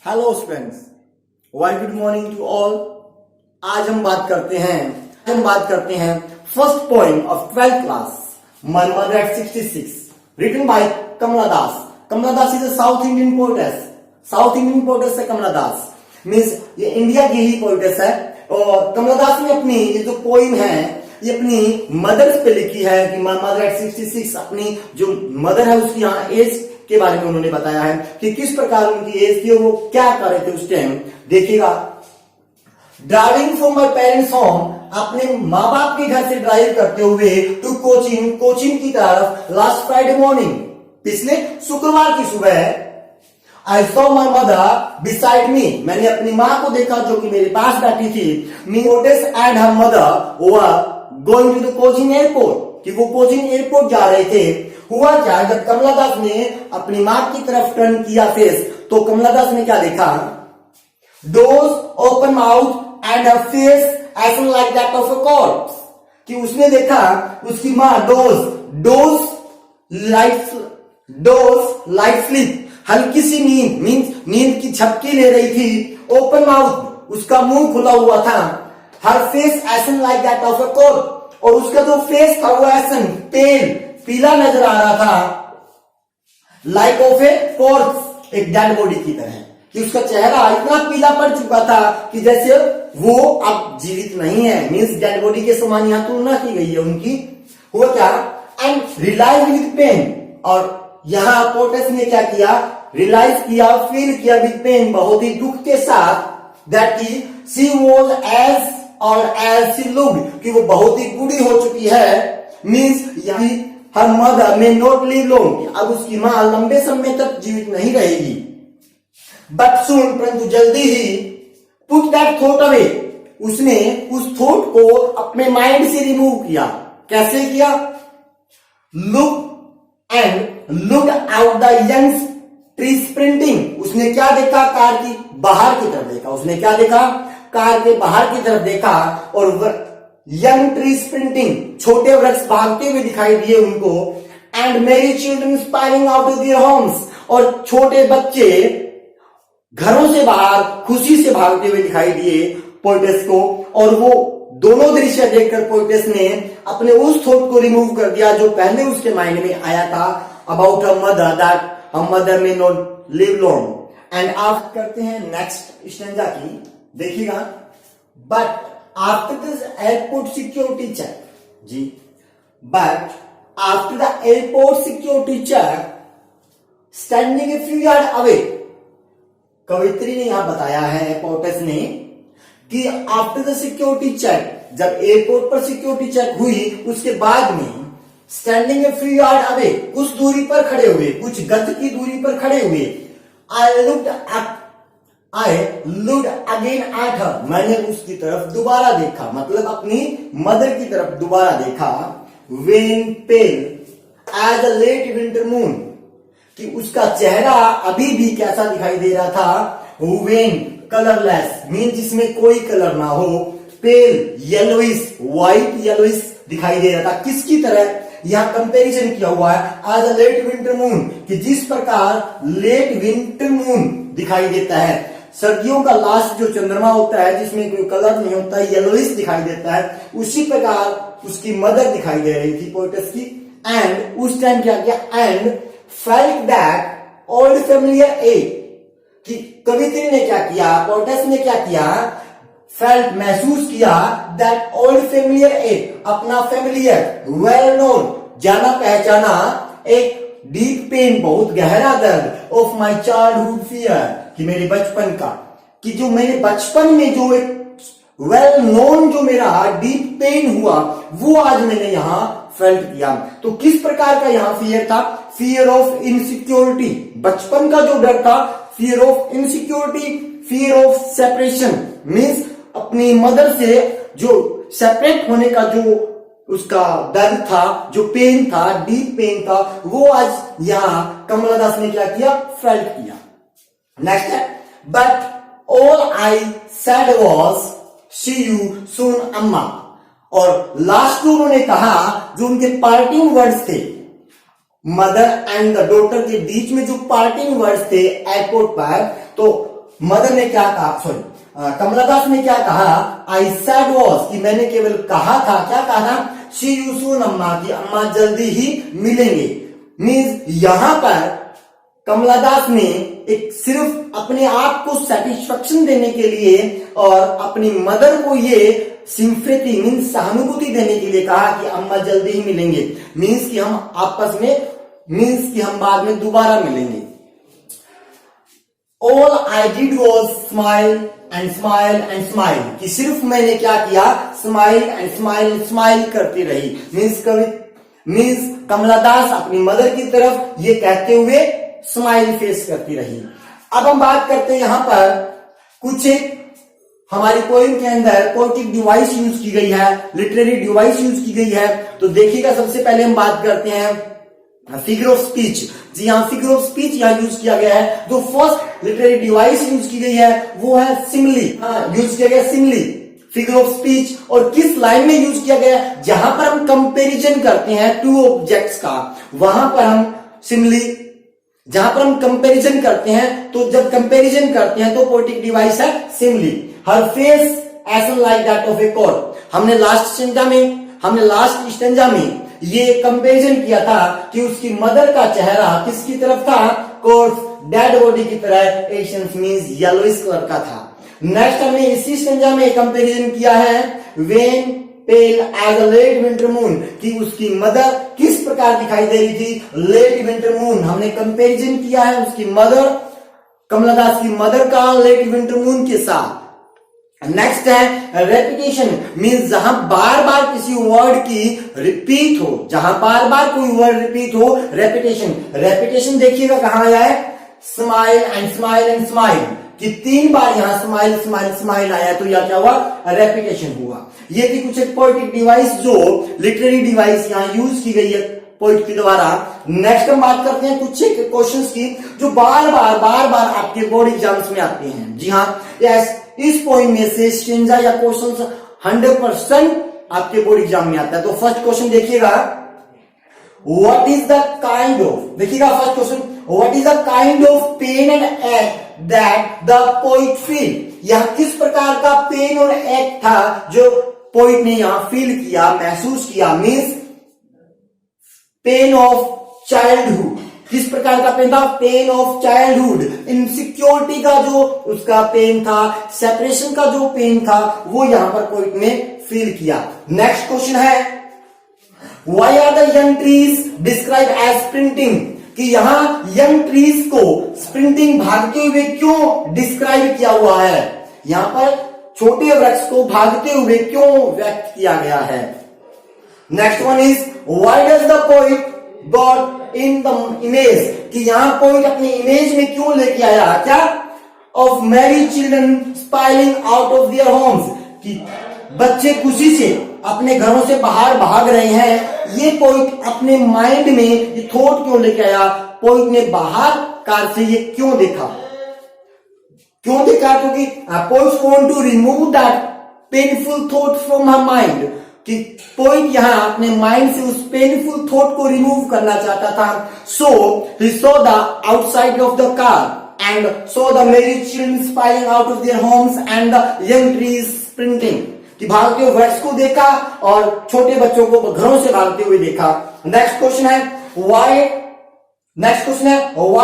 Hello friends, very good morning to all. आज हम बात करते हैं first poem of 12th class, my mother at 66, written by Kamala Das. Kamala Das is a South Indian poetess है। कमला दास means ये India की ही पोएटेस है। और कमला दास ने अपनी ये जो पोएम है ये अपनी मदर पे लिखी है कि माय मदर एट 66। अपनी जो मदर है उसकी यहाँ एज के बारे में उन्होंने बताया है कि किस प्रकार उनकी एज थी और वो क्या कर रहे थे उस टाइम। देखिएगा, driving from my parents home, अपने माँ बाप के घर से ड्राइव करते हुए टू कोचिंग की तरफ लास्ट फ्राइडे मॉर्निंग, पिछले शुक्रवार की सुबह, I saw my mother beside me, मैंने अपनी माँ को देखा जो कि मेरे पास बैठी थी। मी पोर्टेस and her mother were going to the coaching airport, कि वो कोचिंग एयरपोर्ट जा रहे थे। हुआ क्या, जब कमला दास ने अपनी मां की तरफ टर्न किया फेस, तो कमला दास ने क्या देखा, डोर्स open mouth and her face ashen like that of a corpse, कि उसने देखा उसकी मां डोर्स लाइट स्लीप, हल्की सी नींद मीन्स नींद की झपकी ले रही थी। ओपन माउथ, उसका मुंह खुला हुआ था। Her face ashen like that of a corpse, और उसका जो फेस था वो एसन पीला नजर आ रहा था, लाइक ऑफ ए कॉर्प्स, एक डेड बॉडी की तरह, कि उसका चेहरा इतना पीला पड़ चुका था कि जैसे वो अब जीवित नहीं है, मीन्स डेड बॉडी के समान यहां तुलना की गई है उनकी। हुआ क्या, एंड रियलाइज विद पेन, और यहां पोर्टेस ने क्या किया, रियलाइज किया, फील किया विद पेन, बहुत ही दुख के साथ, दैट की she was as she looked, कि वो बहुत ही बूढ़ी हो चुकी है। Means her mother may not live long, अब उसकी मां लंबे समय तक जीवित नहीं रहेगी। बट सून, परंतु जल्दी ही, पुट दैट थॉट अवे, उसने उस थॉट को अपने माइंड से रिमूव किया। कैसे किया, look out the young tree sprinting, उसने क्या देखा, कार की बाहर की तरफ देखा। उसने क्या देखा, कार के बाहर की तरफ देखा, और यंग ट्री स्प्रिंटिंग, छोटे वृक्ष भागते हुए दिखाई दिए उनको। And merry children spilling out of their homes, और छोटे बच्चे घरों से बाहर खुशी से भागते हुए दिखाई दिए पोएटेस को। और वो दोनों दृश्य देखकर पोएटेस ने अपने उस थॉट को रिमूव कर दिया जो पहले उसके माइंड में आया था, about a mother, that a mother may not live long. And आप करते हैं नेक्स्ट स्टैंजा की। देखिएगा, but after this airport security check, जी, but after the airport security check, standing a few yards away, कवित्री ने यहां बताया है पोर्टेस ने कि आफ्टर द सिक्योरिटी चेक, जब एयरपोर्ट पर सिक्योरिटी चेक हुई उसके बाद में, standing a few yard away, कुछ दूरी पर खड़े हुए, कुछ गज की दूरी पर खड़े हुए, I looked again at her, मैंने उसकी तरफ दोबारा देखा, मतलब अपनी मदर की तरफ दोबारा देखा। When pale as a late winter moon, कि उसका चेहरा अभी भी कैसा दिखाई दे रहा था, when कलरलेस मीन जिसमें कोई कलर ना हो, पेल येलोइश, व्हाइट येलोइश दिखाई दे रहा था। किसकी तरह, यहां कंपैरिजन किया हुआ है, as a late winter moon, कि जिस प्रकार लेट विंटर मून दिखाई देता है, सर्दियों का लास्ट जो चंद्रमा होता है जिसमें कोई कलर नहीं होता है, येलोइश दिखाई देता है, उसी प्रकार उसकी मदर दिखाई दे रही थी पोएटेस की। एंड उस टाइम क्या किया, and felt that old familiar ache, कि कवित्री ने क्या किया, पोएटेस ने क्या किया, फेल्ट महसूस किया, दैट ओल्ड फेमिलियर एज, अपना फेमिलियर वेल नोन, जाना पहचाना, एक डीप पेन, बहुत गहरा दर्द, ऑफ माई चाइल्डहुड फियर, कि मेरे बचपन का, कि जो मेरे बचपन में जो एक वेल नोन जो मेरा डीप पेन हुआ वो आज मैंने यहां फेल्ट किया। तो किस प्रकार का यहां फियर था, फियर ऑफ इनसिक्योरिटी, बचपन का जो डर था, fear of insecurity, fear of separation, means अपनी मदर से जो सेपरेट होने का जो उसका दर्द था, जो पेन था, डीप पेन था, वो आज यहां कमला दास ने क्या किया, फेल्ट किया। नेक्स्ट है, but all I said was see you soon Amma, और लास्ट में उन्होंने कहा जो उनके पार्टिंग वर्ड्स थे, मदर एंड द डॉटर के बीच में जो पार्टिंग वर्ड्स थे एयरपोर्ट पर, तो मदर ने क्या कहा, सॉरी कमलादास ने क्या कहा, आई सेड वॉज, कि मैंने केवल कहा था, क्या कहा था, शी यू सून अम्मा, की अम्मा जल्दी ही मिलेंगे। मीन्स यहां पर कमलादास ने एक सिर्फ अपने आप को सेटिस्फेक्शन देने के लिए और अपनी मदर को ये सिंपैथी मीन्स सहानुभूति देने के लिए कहा कि अम्मा जल्दी ही मिलेंगे, मीन्स कि हम आपस में, मीन्स कि हम बाद में दोबारा मिलेंगे। All I did was smile and smile and smile, कि सिर्फ मैंने क्या किया, स्माइल एंड स्माइल, स्माइल करती रही। मीन्स कमलादास अपनी मदर की तरफ ये कहते हुए स्माइल फेस करती रही। अब हम बात करते हैं यहां पर कुछ एक हमारी पोएम के अंदर पोएटिक डिवाइस यूज की गई है, लिटरेरी डिवाइस यूज की गई है। तो देखिएगा, सबसे पहले हम बात करते हैं फिगर ऑफ स्पीच। जी हाँ, फिगर ऑफ स्पीच यहां यूज किया गया है। जो फर्स्ट लिटरेरी डिवाइस यूज की गई है वो है सिमिली, यूज किया गया सिमिली, फिगर ऑफ स्पीच। और किस लाइन में यूज किया गया, जहां पर हम कंपैरिजन करते हैं टू ऑब्जेक्ट्स का, वहां पर हम सिमिली, जहां पर हम कंपैरिजन करते हैं, तो जब कंपैरिजन करते हैं तो पोएटिक डिवाइस है simile. Her face ashen like that of a corpse, हमने लास्ट स्टेंजा में ये कंपैरिजन किया था कि उसकी मदर का चेहरा किसकी तरफ था, कोर्स डेड बॉडी की तरह, एशियन मींस येलोइश कलर का था। नेक्स्ट हमने इसी स्टेंजा में कंपैरिजन किया है wan pale as a late winter moon, कि उसकी मदर किस प्रकार दिखाई दे रही थी, लेट विंटर मून। हमने कंपैरिजन किया है उसकी मदर, कमलादास की मदर का लेट विंटर मून के साथ। नेक्स्ट है रेपिटेशन, मीन्स जहां बार बार किसी वर्ड की रिपीट हो, जहां बार बार कोई वर्ड रिपीट हो, रेपिटेशन। रेपिटेशन देखिएगा कहां आया है, smile and smile and smile, कि 3 बार यहां स्माइल स्माइल स्माइल आया, तो यह क्या हुआ, रेपिटेशन हुआ। ये थी कुछ एक पोएटिक डिवाइस, जो लिटरेरी डिवाइस यहां यूज की गई है पोइट के द्वारा। नेक्स्ट हम बात करते हैं कुछ एक क्वेश्चंस की जो बार बार आपके बोर्ड एग्जाम्स में आते हैं। जी हाँ, यस, इस पोइम में से स्टेंजा या क्वेश्चंस 100% आपके बोर्ड एग्जाम में आता है। तो फर्स्ट क्वेश्चन देखिएगा, what is the kind of, देखिएगा first question, what is the kind of pain and एक्ट दैट द पोइट फील, यह किस प्रकार का पेन और एक्ट था जो पोइट ने यहां फील किया, महसूस किया। मीन्स पेन ऑफ चाइल्डहुड, किस प्रकार का पेन था, पेन ऑफ चाइल्डहुड। इनसिक्योरिटी का जो उसका पेन था, सेपरेशन का जो पेन था, वो यहां पर पोइट ने फील किया। नेक्स्ट क्वेश्चन है, why are the young trees describe as sprinting, कि यहां यंग ट्रीज को स्प्रिंटिंग, भागते हुए क्यों डिस्क्राइब किया हुआ है, यहां पर छोटे वृक्ष को भागते हुए क्यों व्यक्त किया गया है। Next one is, why does the poet got in the image, कि यहां पोइट अपनी इमेज में क्यों लेके आया, क्या, of Mary children spilling out of their Holmes, कि बच्चे खुशी से अपने घरों से बाहर भाग रहे हैं। ये पोइट अपने माइंड में ये थॉट क्यों लेके आया, पोइट ने बाहर कार से ये क्यों देखा, क्योंकि poet want to remove that painful thought from her mind, कि पोइट यहां अपने माइंड से उस पेनफुल थॉट को रिमूव करना चाहता था। So he saw the outside of the car and saw the merry children spilling out of their homes and the young trees sprinting, कि भागते हुए वृक्ष को देखा और छोटे बच्चों को घरों से भागते हुए देखा। नेक्स्ट क्वेश्चन है, why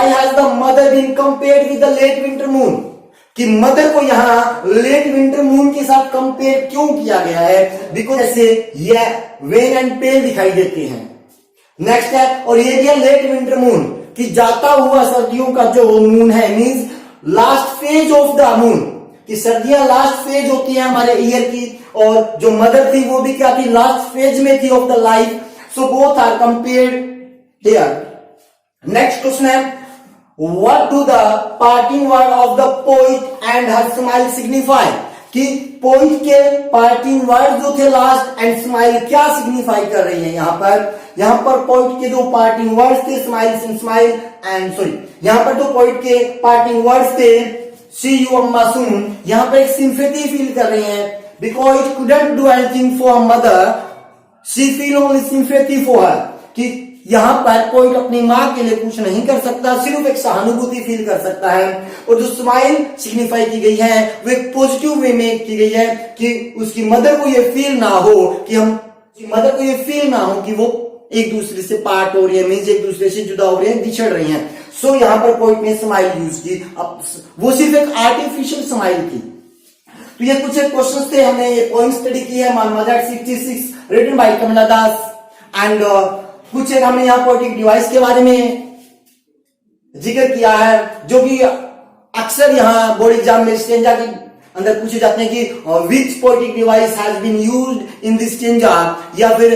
has the mother been compared with the late winter moon, कि मदर को यहां लेट विंटर मून के साथ कंपेयर क्यों किया गया है, बिकॉज ऐसे ये वेन एंड पेल दिखाई देते हैं। नेक्स्ट है, और ये भी है लेट विंटर मून, कि जाता हुआ सर्दियों का जो मून है, means last phase of the moon, कि सर्दियां लास्ट फेज होती है हमारे ईयर की, और जो मदर थी वो भी क्या थी, लास्ट फेज में थी of the life. So both are compared here. Next question है, what do the parting word of the poet and her smile signify, कि पोइट के पार्टिंग वर्ड जो थे लास्ट एंड स्माइल क्या सिग्निफाई कर रही है। यहां पर पोइट के जो पार्टिंग वर्ड्स थे, स्माइल एंड सॉरी, यहां पर जो पोइट के पार्टिंग वर्ड्स थे, सी यू अम्मा सून, यहां पर एक सिंपैथी फील कर रहे हैं, because it couldn't do anything for mother, she feel only sympathy for her, कि यहां पर कोई अपनी मां के लिए कुछ नहीं कर सकता, सिर्फ एक सहानुभूति फील कर सकता है। और जो स्माइल सिग्निफाई की गई है वो एक पॉजिटिव वे में की गई है कि उसकी मदर को ये फील ना हो कि वो एक दूसरे से पार्ट हो रही है, मीन्स एक दूसरे से जुदा हो रही है, बिछड़ रही हैं। सो यहां पर पोइट ने स्माइल यूज की। अब वो सिर्फ एक आर्टिफिशियल स्माइल थी। तो ये कुछ क्वेश्चंस थे, हमने ये पोइम स्टडी की है मालमाजाट 66 written by Kamala Das. And कुछ हमने यहाँ पोएटिक डिवाइस के बारे में जिक्र किया है, जो कि अक्सर यहाँ बोर्ड एग्जाम में स्टेंजा के अंदर पूछे जाते हैं कि which poetic device has been used in this stanza, या फिर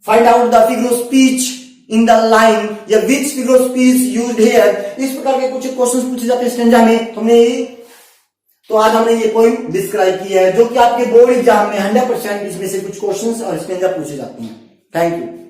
find out the figure of speech in the line, या which figure of speech used here. इस प्रकार के कुछ क्वेश्चंस पूछे जाते हैं स्टेंजा में। तो आज हमने ये पोइम डिस्क्राइब की है, जो कि आपके बोर्ड एग्जाम में 100% इसमें से कुछ क्वेश्चंस और स्टेंजा पूछे जाते हैं। Thank you.